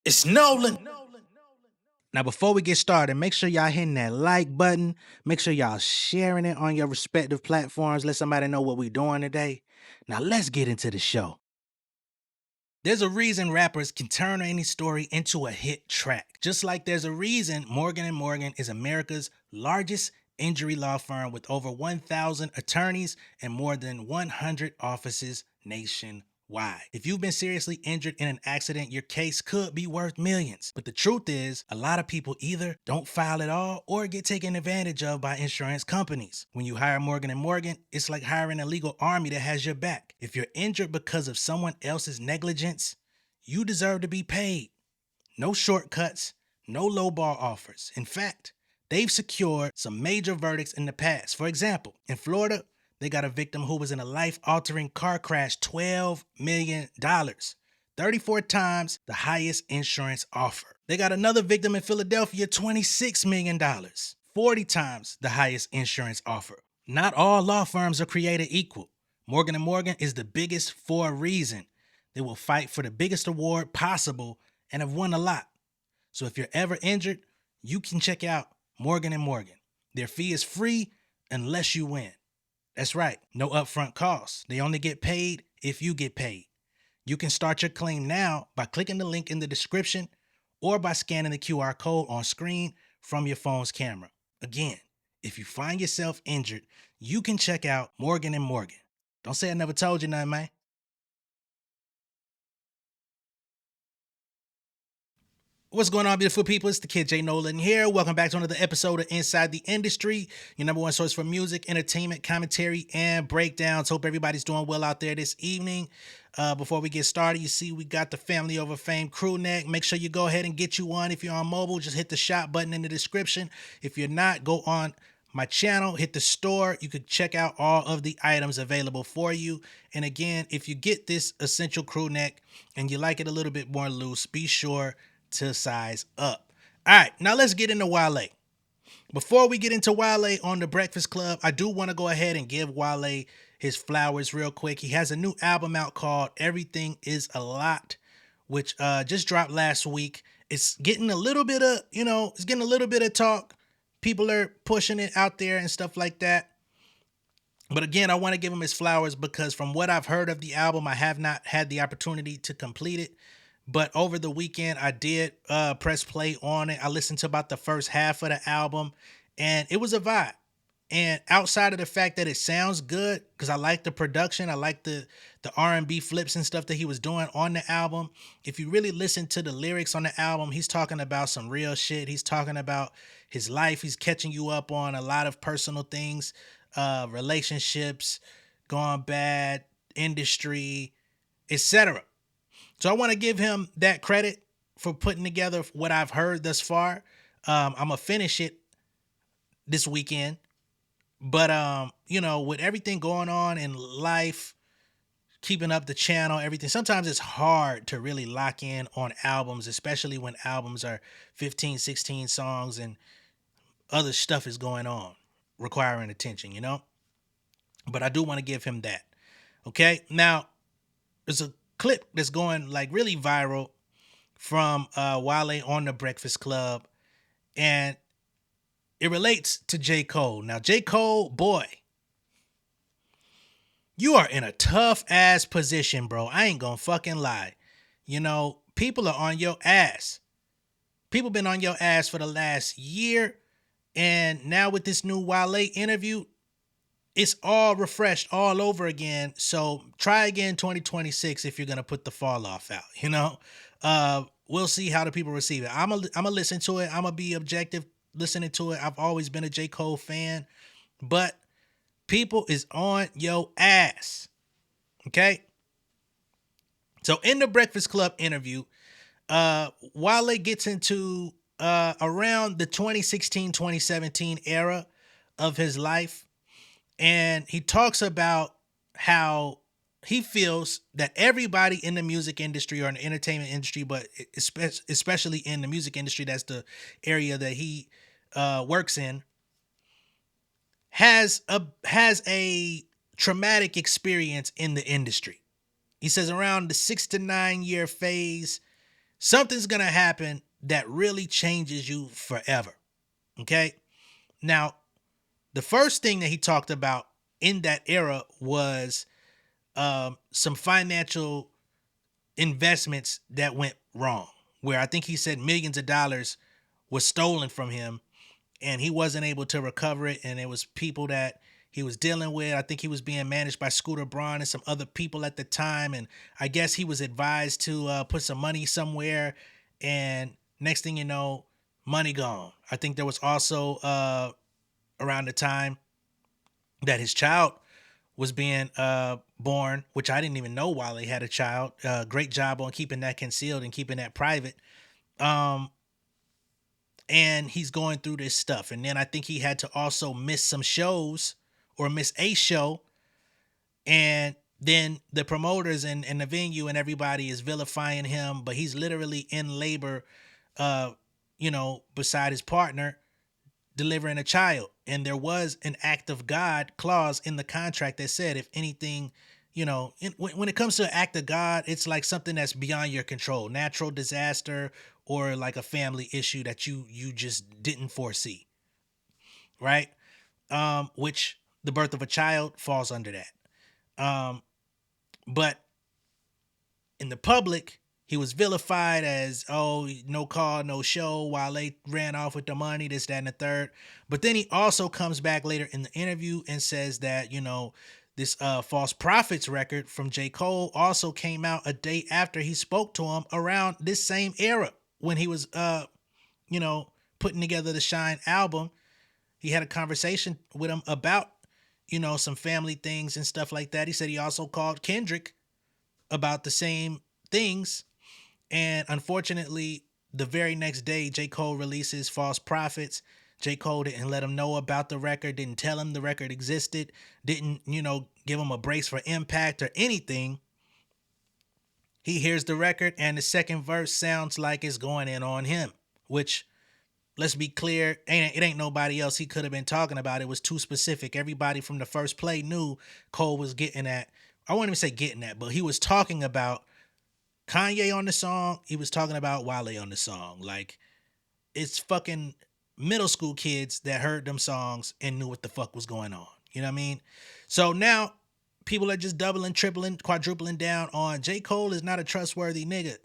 It's Nolan. Now, before we get started, make sure y'all hitting that like button. Make sure y'all sharing it on your respective platforms. Let somebody know what we're doing today. Now, let's get into the show. There's a reason rappers can turn any story into a hit track. Just like there's a reason Morgan & Morgan is America's largest injury law firm with over 1,000 attorneys and more than 100 offices nationwide. If you've been seriously injured in an accident, your case could be worth millions. But the truth is, a lot of people either don't file at all or get taken advantage of by insurance companies. When you hire Morgan & Morgan, it's like hiring a legal army that has your back. If you're injured because of someone else's negligence, you deserve to be paid. No shortcuts, no lowball offers. In fact, they've secured some major verdicts in the past. For example, in Florida, they got a victim who was in a life-altering car crash, $12 million. 34 times the highest insurance offer. They got another victim in Philadelphia, $26 million. 40 times the highest insurance offer. Not all law firms are created equal. Morgan & Morgan is the biggest for a reason. They will fight for the biggest award possible and have won a lot. So if you're ever injured, you can check out Morgan & Morgan. Their fee is free unless you win. That's right, no upfront costs. They only get paid if you get paid. You can start your claim now by clicking the link in the description or by scanning the QR code on screen from your phone's camera. Again, if you find yourself injured, you can check out Morgan & Morgan. Don't say I never told you nothing, man. What's going on, beautiful people? It's the kid J Nolan here. Welcome back to another episode of Inside the Industry, your number one source for music, entertainment, commentary, and breakdowns. Hope everybody's doing well out there this evening. Before we get started, you see we got the Family Over Fame crew neck. Make sure you go ahead and get you one. If you're on mobile, just hit the shop button in the description. If you're not, go on my channel, hit the store. You could check out all of the items available for you. And again, if you get this essential crew neck and you like it a little bit more loose, be sure to size up. All right, now let's get into Wale. Before we get into Wale on the Breakfast Club, I do want to go ahead and give Wale his flowers real quick. He has a new album out called Everything Is a Lot, which just dropped last week. It's getting a little bit of, it's getting a little bit of talk. People are pushing it out there and stuff like that. But again, I want to give him his flowers because from what I've heard of the album, I have not had the opportunity to complete it. But over the weekend, I did press play on it. I listened to about the first half of the album, and it was a vibe. And outside of the fact that it sounds good, because I like the production, I like the R&B flips and stuff that he was doing on the album. If you really listen to the lyrics on the album, he's talking about some real shit. He's talking about his life. He's catching you up on a lot of personal things, relationships, gone bad, industry, etc. So I want to give him that credit for putting together what I've heard thus far. I'm gonna finish it this weekend, but with everything going on in life, keeping up the channel, everything, sometimes it's hard to really lock in on albums, especially when albums are 15, 16 songs and other stuff is going on requiring attention. But I do want to give him that. Okay, now there's a clip that's going like really viral from Wale on the Breakfast Club, and it relates to J. Cole. Now, J. Cole, boy, you are in a tough ass position, bro. I ain't gonna fucking lie. People are on your ass. People been on your ass for the last year, and now with this new Wale interview, it's all refreshed all over again. So try again 2026 if you're gonna put the fall off out. We'll see how the people receive it. I'm gonna listen to it. I'm gonna be objective listening to it. I've always been a J. Cole fan, but people is on your ass. Okay. So in the Breakfast Club interview, Wale gets into around the 2016-2017 era of his life. And he talks about how he feels that everybody in the music industry or in the entertainment industry, but especially in the music industry, that's the area that he works in, has a traumatic experience in the industry. He says around the 6 to 9 year phase, something's gonna happen that really changes you forever. Okay? Now, the first thing that he talked about in that era was some financial investments that went wrong, where I think he said millions of dollars was stolen from him and he wasn't able to recover it. And it was people that he was dealing with. I think he was being managed by Scooter Braun and some other people at the time. And I guess he was advised to put some money somewhere. And next thing you know, money gone. I think there was also around the time that his child was being born, which I didn't even know Wale had a child. Great job on keeping that concealed and keeping that private. And he's going through this stuff. And then I think he had to also miss some shows or miss a show. And then the promoters and the venue and everybody is vilifying him, but he's literally in labor, beside his partner, delivering a child. And there was an act of God clause in the contract that said, if anything, when it comes to an act of God, it's like something that's beyond your control, natural disaster, or like a family issue that you just didn't foresee, right? Which the birth of a child falls under that. But in the public, he was vilified as, oh, no call, no show, while they ran off with the money, this, that, and the third. But then he also comes back later in the interview and says that, this False Prophets record from J. Cole also came out a day after he spoke to him around this same era when he was, putting together the Shine album. He had a conversation with him about, some family things and stuff like that. He said he also called Kendrick about the same things. And unfortunately, the very next day, J. Cole releases False Prophets. J. Cole didn't let him know about the record, didn't tell him the record existed, didn't, give him a brace for impact or anything. He hears the record and the second verse sounds like it's going in on him, which, let's be clear, it ain't nobody else he could have been talking about. It was too specific. Everybody from the first play knew Cole was getting at, I won't even say getting at, but he was talking about Kanye on the song. He was talking about Wale on the song. Like, it's fucking middle school kids that heard them songs and knew what the fuck was going on. You know what I mean? So now people are just doubling, tripling, quadrupling down on J. Cole is not a trustworthy nigga.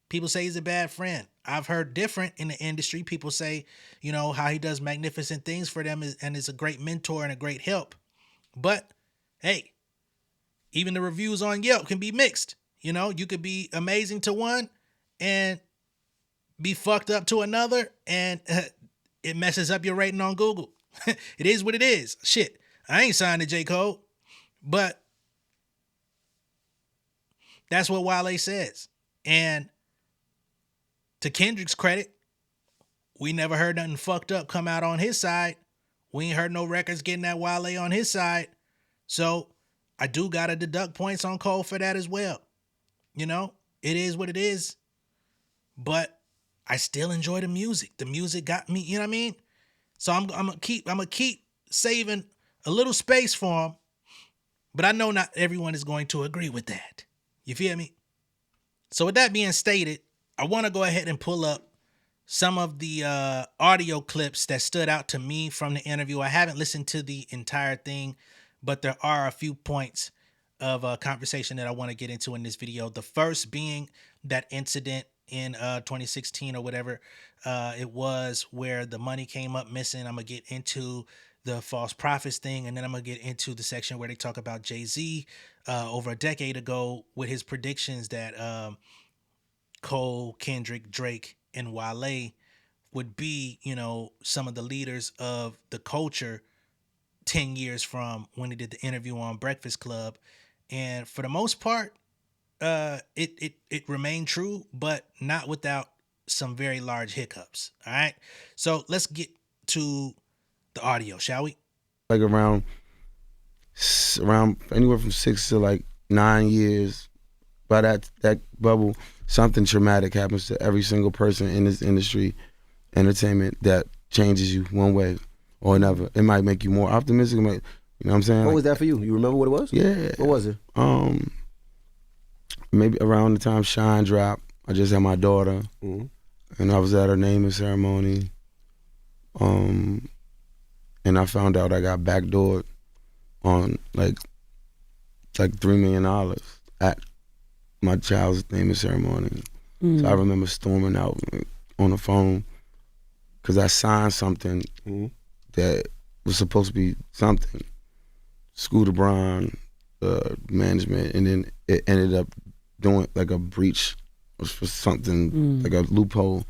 People say he's a bad friend. I've heard different in the industry. People say, how he does magnificent things for them and is a great mentor and a great help. But hey, even the reviews on Yelp can be mixed. You could be amazing to one and be fucked up to another, and it messes up your rating on Google. It is what it is. Shit, I ain't signed to J. Cole, but that's what Wale says. And to Kendrick's credit, we never heard nothing fucked up come out on his side. We ain't heard no records getting that Wale on his side. So I do got to deduct points on Cole for that as well. It is what it is. But I still enjoy the music. The music got me, you know what I mean? So I'm gonna keep saving a little space for him. But I know not everyone is going to agree with that. You feel me? So with that being stated, I want to go ahead and pull up some of the audio clips that stood out to me from the interview. I haven't listened to the entire thing, but there are a few points of a conversation that I want to get into in this video. The first being that incident in 2016 or whatever it was, where the money came up missing. I'm going to get into the False Prophets thing, and then I'm going to get into the section where they talk about Jay-Z over a decade ago with his predictions that Cole, Kendrick, Drake, and Wale would be, some of the leaders of the culture 10 years from when he did the interview on Breakfast Club. And for the most part, it remained true, but not without some very large hiccups. All right. So let's get to the audio, shall we? Like around anywhere from 6 to like 9 years, by that bubble, something traumatic happens to every single person in this industry, entertainment, that changes you one way or another. It might make you more optimistic. You know what I'm saying? What was that for you? You remember what it was? Yeah. What was it? Maybe around the time Shine dropped. I just had my daughter, and I was at her naming ceremony. And I found out I got backdoored on like $3 million at my child's naming ceremony. So I remember storming out on the phone because I signed something that was supposed to be something. Scooter Braun, management, and then it ended up doing like a breach for something, like a loophole.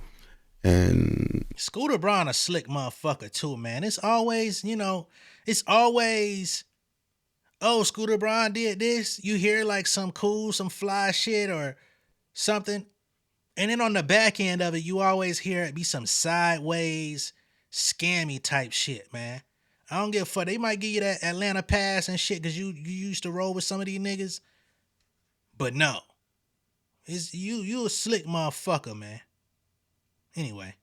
And Scooter Braun a slick motherfucker too, man. It's always, it's always, oh, Scooter Braun did this. You hear like some cool, some fly shit or something. And then on the back end of it, you always hear it be some sideways, scammy type shit, man. I don't give a fuck. They might give you that Atlanta pass and shit because you used to roll with some of these niggas. But no. It's you a slick motherfucker, man. Anyway.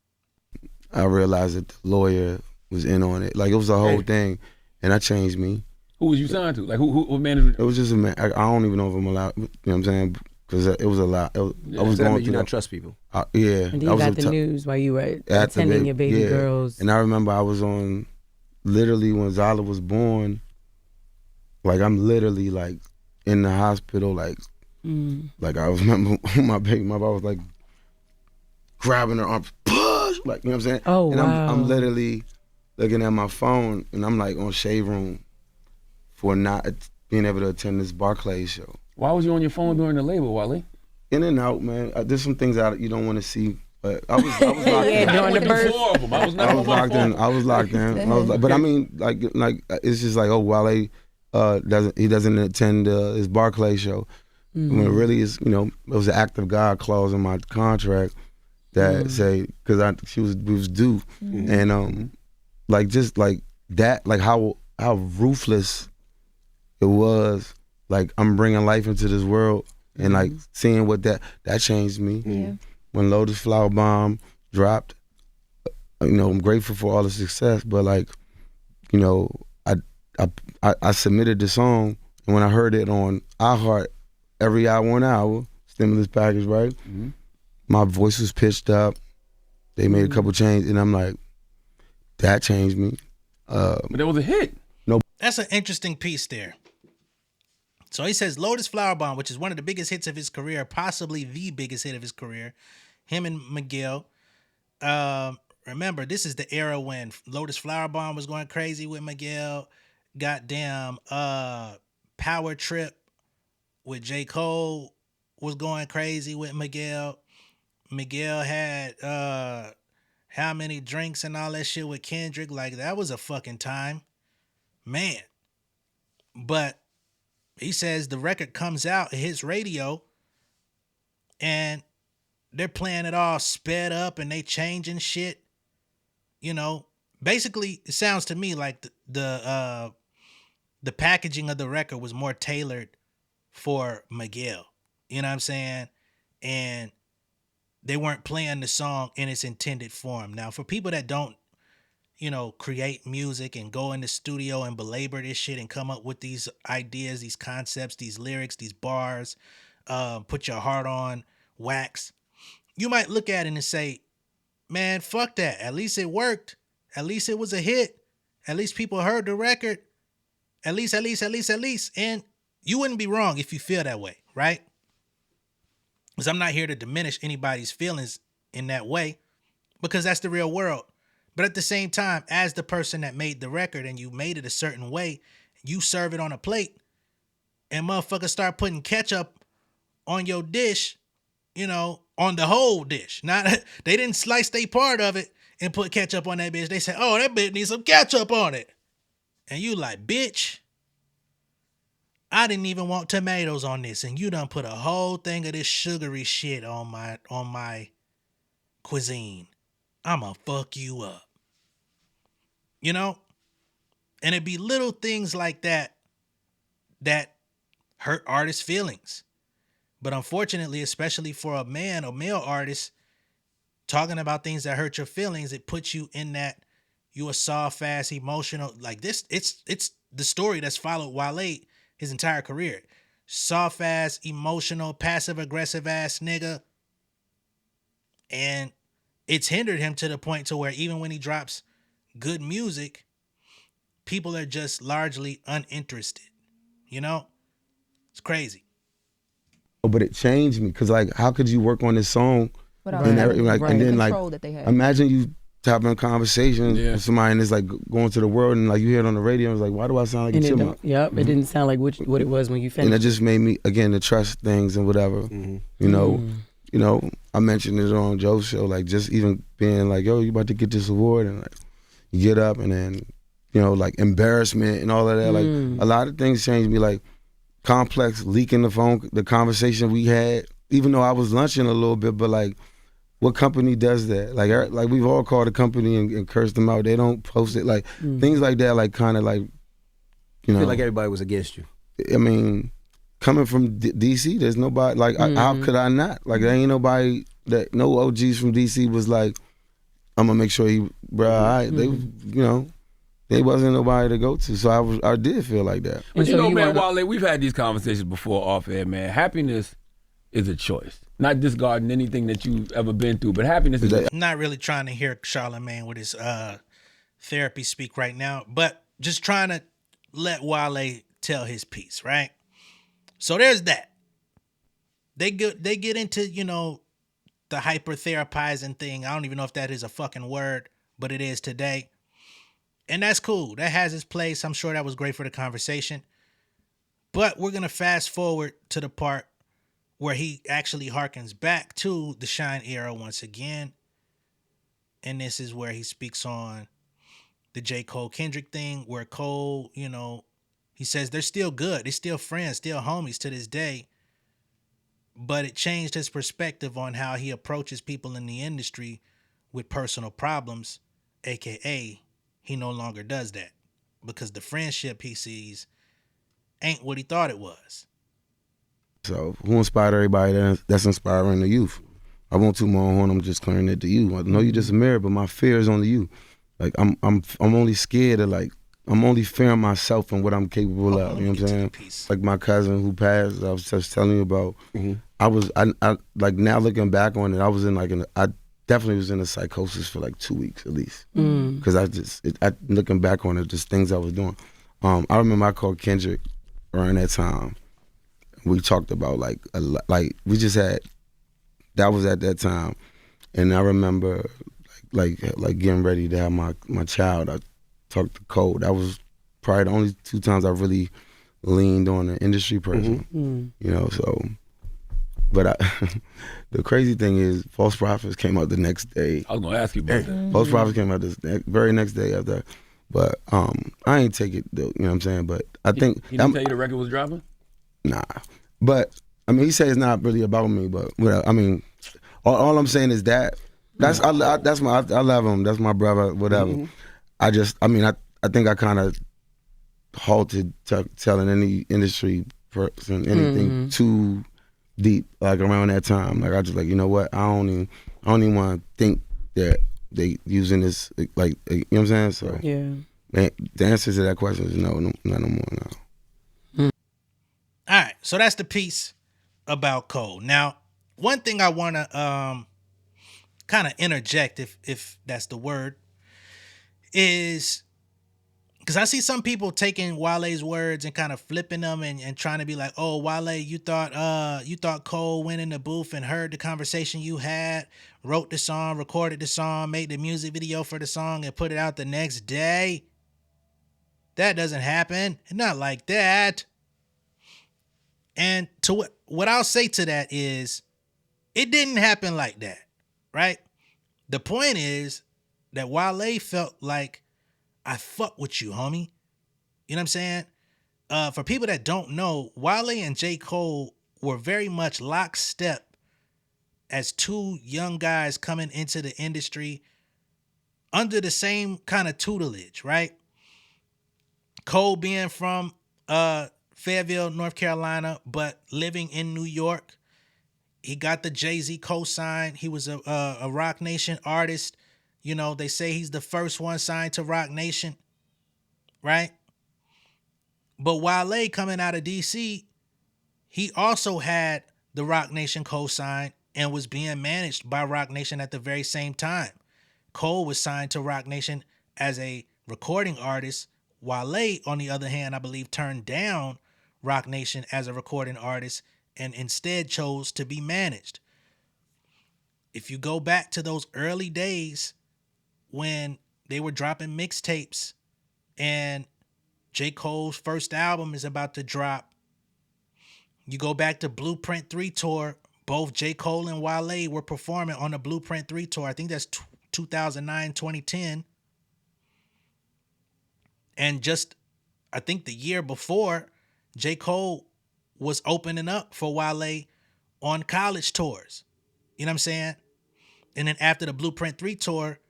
I realized that the lawyer was in on it. Like, it was a whole thing, and that changed me. Who was you signed to? Like, what management? It was just a man. I don't even know if I'm allowed, you know what I'm saying? Because it was a lot. I was so going you through not trust people. Yeah. And then you got the news while you were attending your baby girls. And I remember I was on, literally when Zala was born, like I'm literally like in the hospital, like I remember my baby mother, I was like grabbing her arms, push, like, you know what I'm saying? Oh, and wow. I'm literally looking at my phone, and I'm like on Shade Room for not being able to attend this Barclays show. Why was you on your phone during the label, Wale? In and out, man. There's some things out you don't want to see, but I was locked in. During the birth. I was locked in. I was locked in. But I mean, like it's just like, oh, Wale doesn't attend his Barclays show. When it really is, it was an act of God clause in my contract that say, because we was due, and like just like that, like how ruthless it was. Like, I'm bringing life into this world, and like seeing what that changed me. Yeah. When Lotus Flower Bomb dropped, I'm grateful for all the success, but like, I submitted the song, and when I heard it on iHeart, every hour, 1 hour, stimulus package, right? My voice was pitched up. They made a couple changes, and I'm like, that changed me. But that was a hit. That's an interesting piece there. So he says Lotus Flower Bomb, which is one of the biggest hits of his career, possibly the biggest hit of his career. Him and Miguel. Remember, this is the era when Lotus Flower Bomb was going crazy with Miguel. Goddamn, Power Trip with J. Cole was going crazy with Miguel. Miguel had How Many Drinks and all that shit with Kendrick. Like, that was a fucking time. Man. But he says the record comes out, it hits radio, and they're playing it all sped up and they changing shit. Basically, it sounds to me like the packaging of the record was more tailored for Miguel. You know what I'm saying? And they weren't playing the song in its intended form. Now, for people that don't, create music and go in the studio and belabor this shit and come up with these ideas, these concepts, these lyrics, these bars, put your heart on wax, you might look at it and say, man, fuck that. At least it worked. At least it was a hit. At least people heard the record. At least. And you wouldn't be wrong if you feel that way, right? Because I'm not here to diminish anybody's feelings in that way, because that's the real world. But at the same time, as the person that made the record and you made it a certain way, you serve it on a plate and motherfuckers start putting ketchup on your dish, on the whole dish. Not they didn't slice their part of it and put ketchup on that bitch. They said, oh, that bitch needs some ketchup on it. And you like, bitch, I didn't even want tomatoes on this, and you done put a whole thing of this sugary shit on my cuisine. I'ma fuck you up. And it'd be little things like that hurt artists' feelings. But unfortunately, especially for a man or male artist, talking about things that hurt your feelings, it puts you in that you a soft, fast, emotional. Like this, it's the story that's followed Wale his entire career. Soft ass, emotional, passive aggressive ass nigga. And it's hindered him to the point to where even when he drops good music, people are just largely uninterested. You know? It's crazy. But it changed me because like, how could you work on this song Without and having like, and the then like, control that they have. imagine you having a conversation Yeah. with somebody and it's like going to the world and like you hear it on the radio and it's like, why do I sound like a And it chipmunk? don't, yep, it didn't sound like what it was when you And finished. it just made me again to trust things and whatever. You know, I mentioned it on Joe's show, like just even being like, yo, you about to get this award, and like you get up and then, you know, like embarrassment and all of that. Like a lot of things changed me. Like Complex leaking the conversation we had, even though I was lunching a little bit, but like, what company does that? Like we've all called a company and cursed them out. They don't post it. Like things like that. Like kind of like, you I know, feel like everybody was against you. I mean, coming from DC, there's nobody like how could I not? Like there ain't nobody that no OGs from DC was like, I'm gonna make sure he, bro. They, you know, they wasn't nobody to go to. So I did feel like that. But And you so know, you man, wanna- Wale, we've had these conversations before off air, man. Happiness is a choice. Not discarding anything that you've ever been through, but happiness is a I'm not really trying to hear Charlamagne with his therapy speak right now, but just trying to let Wale tell his piece, right? So there's that. They get into, you know, the hyper therapizing thing. I don't even know if that is a fucking word, but it is today. And that's cool. That has its place. I'm sure that was great for the conversation. But we're going to fast forward to the part where he actually harkens back to the Shine era once again. And this is where he speaks on the J. Cole Kendrick thing, where Cole, you know, he says they're still good. They're still friends, still homies to this day. But it changed his perspective on how he approaches people in the industry with personal problems, aka he no longer does that because the friendship he sees ain't what he thought it was. So who inspired everybody that's inspiring the youth? I want to more on. I'm just clearing it to you. I know you just a mirror, but my fear is only you. Like I'm only scared of like I'm only fearing myself and what I'm capable of. You know what I'm saying? Like my cousin who passed, I was just telling you about. I like now looking back on it, I was in like I definitely was in a psychosis for like 2 weeks at least. Because looking back on it, just things I was doing. I remember I called Kendrick around that time. We talked about like we just had that was at that time, and I remember like getting ready to have my child. I talked to Cole. That was probably the only 2 times I really leaned on an industry person. You know, so. But the crazy thing is, False Prophets came out the next day. I was gonna ask you about that. False Prophets came out very next day after. But I ain't take it though. You know what I'm saying? But I think He didn't tell you the record was dropping? Nah, but I mean, he said it's not really about me. But I mean, all I'm saying is that's I love him. That's my brother. Whatever. I think I kind of halted telling any industry person anything too deep like around that time. Like I just like, you know what? I don't even want to think that they using this like, you know what I'm saying? So Yeah. the answer to that question is no, not no more now. All right, so that's the piece about Cole. Now, one thing I want to kind of interject, if that's the word, is because I see some people taking Wale's words and kind of flipping them and trying to be like, oh, Wale, you thought Cole went in the booth and heard the conversation you had, wrote the song, recorded the song, made the music video for the song, and put it out the next day. That doesn't happen. Not like that. And to what I'll say to that is, it didn't happen like that, right? The point is that Wale felt like, I fuck with you, homie. You know what I'm saying? For people that don't know, Wale and J. Cole were very much lockstep as 2 young guys coming into the industry under the same kind of tutelage, right? Cole being from Fayetteville, North Carolina, but living in New York. He got the Jay-Z cosign. He was a Rock Nation artist. You know, they say he's the first one signed to Rock Nation, right? But Wale coming out of DC, he also had the Rock Nation cosign, and was being managed by Roc Nation at the very same time. Cole was signed to Roc Nation as a recording artist. Wale, on the other hand, I believe turned down Roc Nation as a recording artist and instead chose to be managed. If you go back to those early days when they were dropping mixtapes and J. Cole's first album is about to drop, you go back to Blueprint 3 tour, both J. Cole and Wale were performing on the Blueprint 3 tour. I think that's 2009, 2010. And just, I think the year before, J. Cole was opening up for Wale on college tours. You know what I'm saying? And then after the Blueprint 3 tour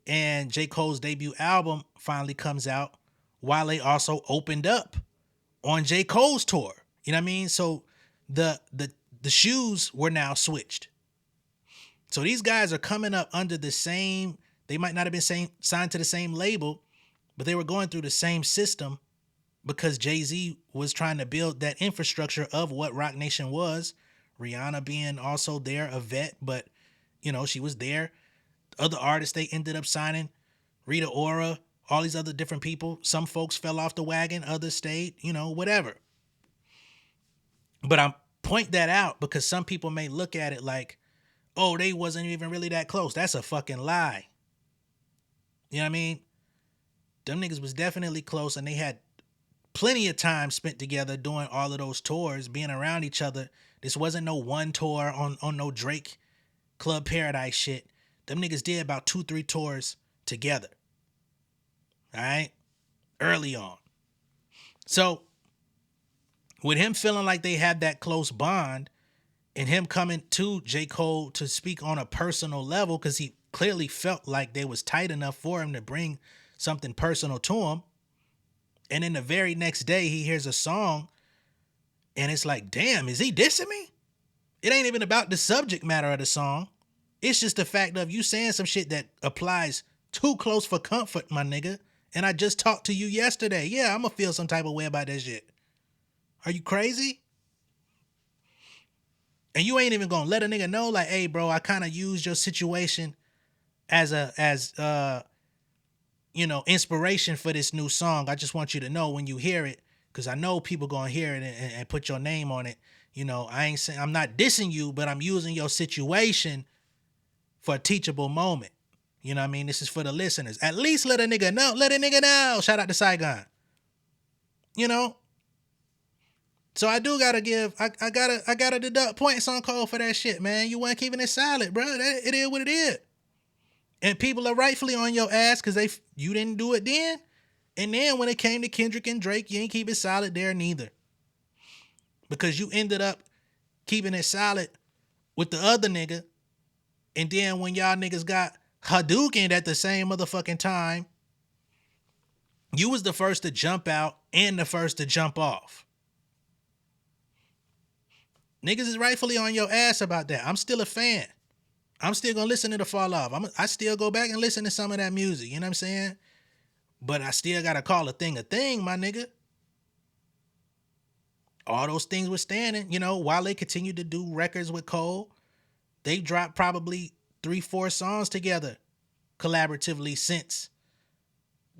and J. Cole's debut album finally comes out, Wale also opened up on J. Cole's tour. You know what I mean? So the shoes were now switched. So these guys are coming up under the same, they might not have been signed to the same label, but they were going through the same system because Jay-Z was trying to build that infrastructure of what Roc Nation was. Rihanna being also there, a vet, but, you know, she was there. Other artists they ended up signing, Rita Ora, all these other different people. Some folks fell off the wagon, others stayed, you know, whatever. But I point that out because some people may look at it like, oh, they wasn't even really that close. That's a fucking lie. You know what I mean? Them niggas was definitely close, and they had plenty of time spent together doing all of those tours, being around each other. This wasn't no one tour on no Drake Club Paradise shit. Them niggas did about 2-3 tours together. All right? Early on. So, with him feeling like they had that close bond and him coming to J. Cole to speak on a personal level, because he clearly felt like they was tight enough for him to bring something personal to him. And then the very next day, he hears a song and it's like, damn, is he dissing me? It ain't even about the subject matter of the song. It's just the fact of you saying some shit that applies too close for comfort, my nigga. And I just talked to you yesterday. Yeah, I'm gonna feel some type of way about that shit. Are you crazy? And you ain't even gonna let a nigga know, like, hey, bro, I kind of used your situation as inspiration for this new song. I just want you to know when you hear it, because I know people gonna hear it and put your name on it. You know, I ain't saying I'm not dissing you, but I'm using your situation for a teachable moment. You know what I mean? This is for the listeners. At least let a nigga know. Let a nigga know. Shout out to Saigon. You know? So I do gotta give, I gotta deduct points on Cole for that shit, man. You weren't keeping it silent, bro. It is what it is. And people are rightfully on your ass because you didn't do it then. And then when it came to Kendrick and Drake, you ain't keep it solid there neither. Because you ended up keeping it solid with the other nigga. And then when y'all niggas got Hadoukened at the same motherfucking time, you was the first to jump out and the first to jump off. Niggas is rightfully on your ass about that. I'm still a fan. I'm still gonna listen to the Fall Off. I still go back and listen to some of that music. You know what I'm saying? But I still gotta call a thing, my nigga. All those things were standing. You know, while they continued to do records with Cole, they dropped probably 3-4 songs together collaboratively since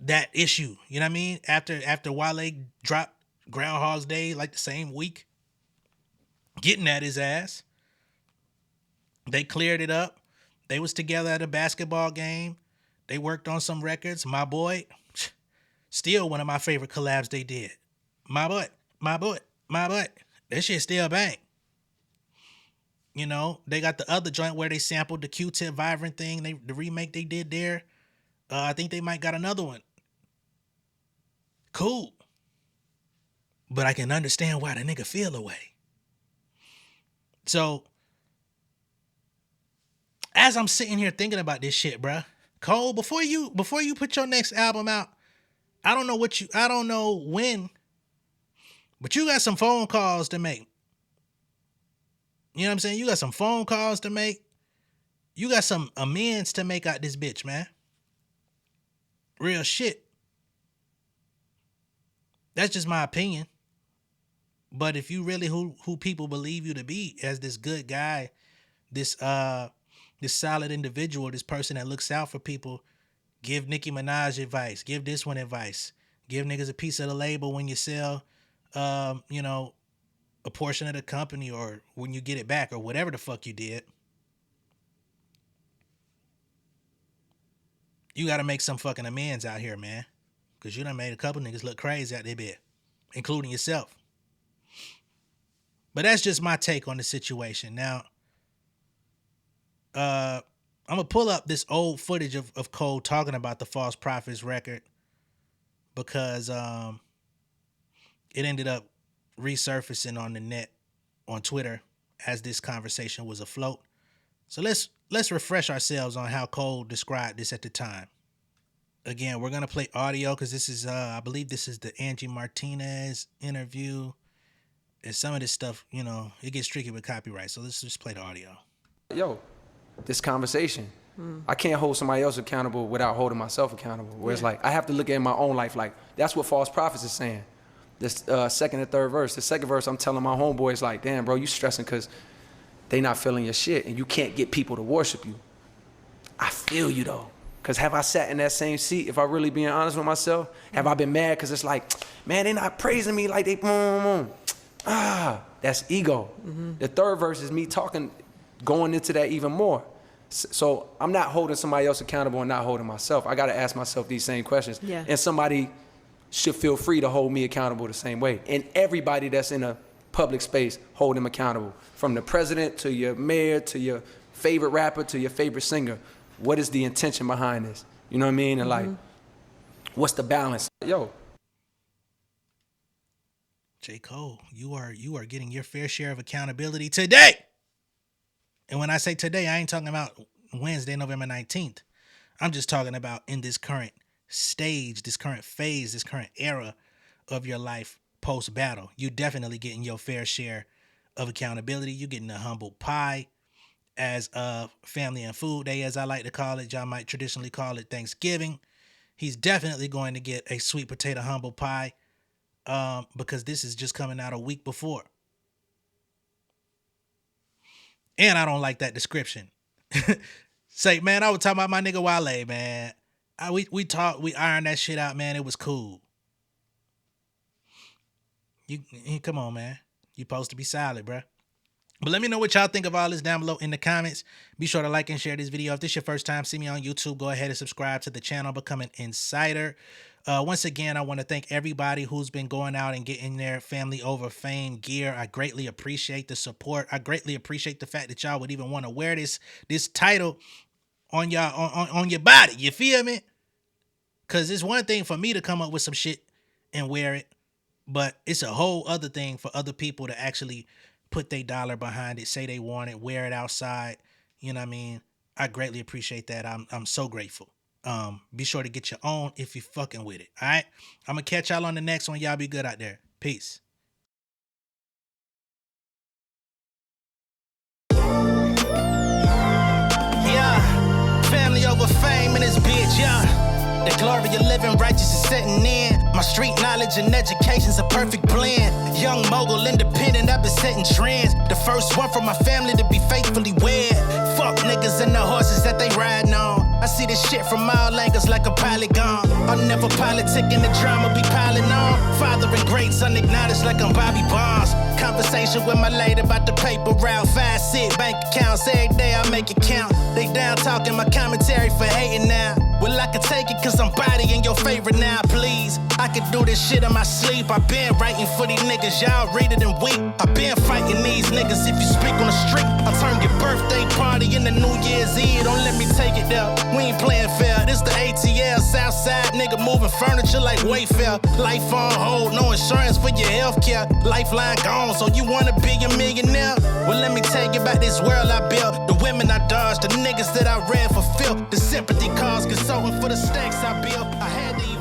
that issue. You know what I mean? After Wale dropped Groundhog's Day like the same week, getting at his ass. They cleared it up. They was together at a basketball game. They worked on some records. My boy, still one of my favorite collabs they did. My boy. That shit still bang. You know, they got the other joint where they sampled the Q-Tip Vibrant thing. The remake they did there. I think they might got another one. Cool. But I can understand why the nigga feel away. So, as I'm sitting here thinking about this shit, bruh, Cole, before you put your next album out, I don't know when, but you got some phone calls to make. You know what I'm saying? You got some phone calls to make. You got some amends to make out this bitch, man. Real shit. That's just my opinion. But if you really who people believe you to be as this good guy, this solid individual, this person that looks out for people. Give Nicki Minaj advice. Give this one advice. Give niggas a piece of the label when you sell, you know, a portion of the company or when you get it back or whatever the fuck you did. You got to make some fucking amends out here, man. Because you done made a couple niggas look crazy out there, bit, including yourself. But that's just my take on the situation. Now, I'm going to pull up this old footage of Cole talking about the False Prophets record because it ended up resurfacing on the net, on Twitter, as this conversation was afloat. So let's refresh ourselves on how Cole described this at the time. Again, we're going to play audio because this is, I believe this is the Angie Martinez interview. And some of this stuff, you know, it gets tricky with copyright. So let's just play the audio. Yo, this conversation, I can't hold somebody else accountable without holding myself accountable. Where it's like, I have to look at my own life. Like, that's what False Prophets is saying. This second and third verse. The second verse, I'm telling my homeboys, like, damn, bro, you stressing because they not feeling your shit and you can't get people to worship you. I feel you, though. Because have I sat in that same seat, if I really being honest with myself? Have I been mad because it's like, man, they not praising me like they, that's ego. The third verse is me talking, going into that even more. So I'm not holding somebody else accountable and not holding myself. I got to ask myself these same questions. Yeah. And somebody should feel free to hold me accountable the same way. And everybody that's in a public space, hold them accountable. From the president to your mayor to your favorite rapper to your favorite singer. What is the intention behind this? You know what I mean? And like, what's the balance? Yo. J. Cole, you are getting your fair share of accountability today. And when I say today, I ain't talking about Wednesday, November 19th. I'm just talking about in this current stage, this current phase, this current era of your life post-battle. You definitely getting your fair share of accountability. You getting a humble pie as Family and Food Day, as I like to call it. Y'all might traditionally call it Thanksgiving. He's definitely going to get a sweet potato humble pie because this is just coming out a week before. And I don't like that description. Say, man, I was talking about my nigga Wale, man. We ironed that shit out, man. It was cool. You come on, man. You supposed to be solid, bruh. But let me know what y'all think of all this down below in the comments. Be sure to like and share this video. If this is your first time seeing me on YouTube, go ahead and subscribe to the channel, become an insider. Once again, I want to thank everybody who's been going out and getting their Family Over Fame gear. I greatly appreciate the support. I greatly appreciate the fact that y'all would even want to wear this title on y'all on your body. You feel me? Because it's one thing for me to come up with some shit and wear it, but it's a whole other thing for other people to actually put their dollar behind it, say they want it, wear it outside. You know what I mean? I greatly appreciate that. I'm so grateful. Be sure to get your own if you fucking with it. All right? I'm going to catch y'all on the next one. Y'all be good out there. Peace. Yeah. Family over fame in this bitch, yeah. The glory of living righteous is setting in. My street knowledge and education's a perfect blend. Young mogul, independent, I've been setting trends. The first one from my family to be faithfully wed. Fuck niggas and the horses that they riding on. I see this shit from all angles like a polygon. I'm never politicking, the drama be piling on. Father and greats unacknowledged like I'm Bobby Bonds. Conversation with my lady about the paper route. 5 sit bank accounts, every day I make it count. They down talking my commentary for hating now. Well, I can take it cause I'm bodying your favorite now, please. I can do this shit in my sleep. I been writing for these niggas, y'all read it and weep. I been fighting these niggas if you speak on the street. I'll turn your birthday party into New Year's Eve. Don't let me take it there. We ain't playing fair. This the ATL, Southside nigga moving furniture like Wayfair. Life on hold, no insurance for your healthcare. Lifeline gone, so you wanna be a millionaire? Well, let me tell you about this world I built. The women I dodged, the niggas that I read for filth. The sympathy calls, consulting for the stacks I built. I had to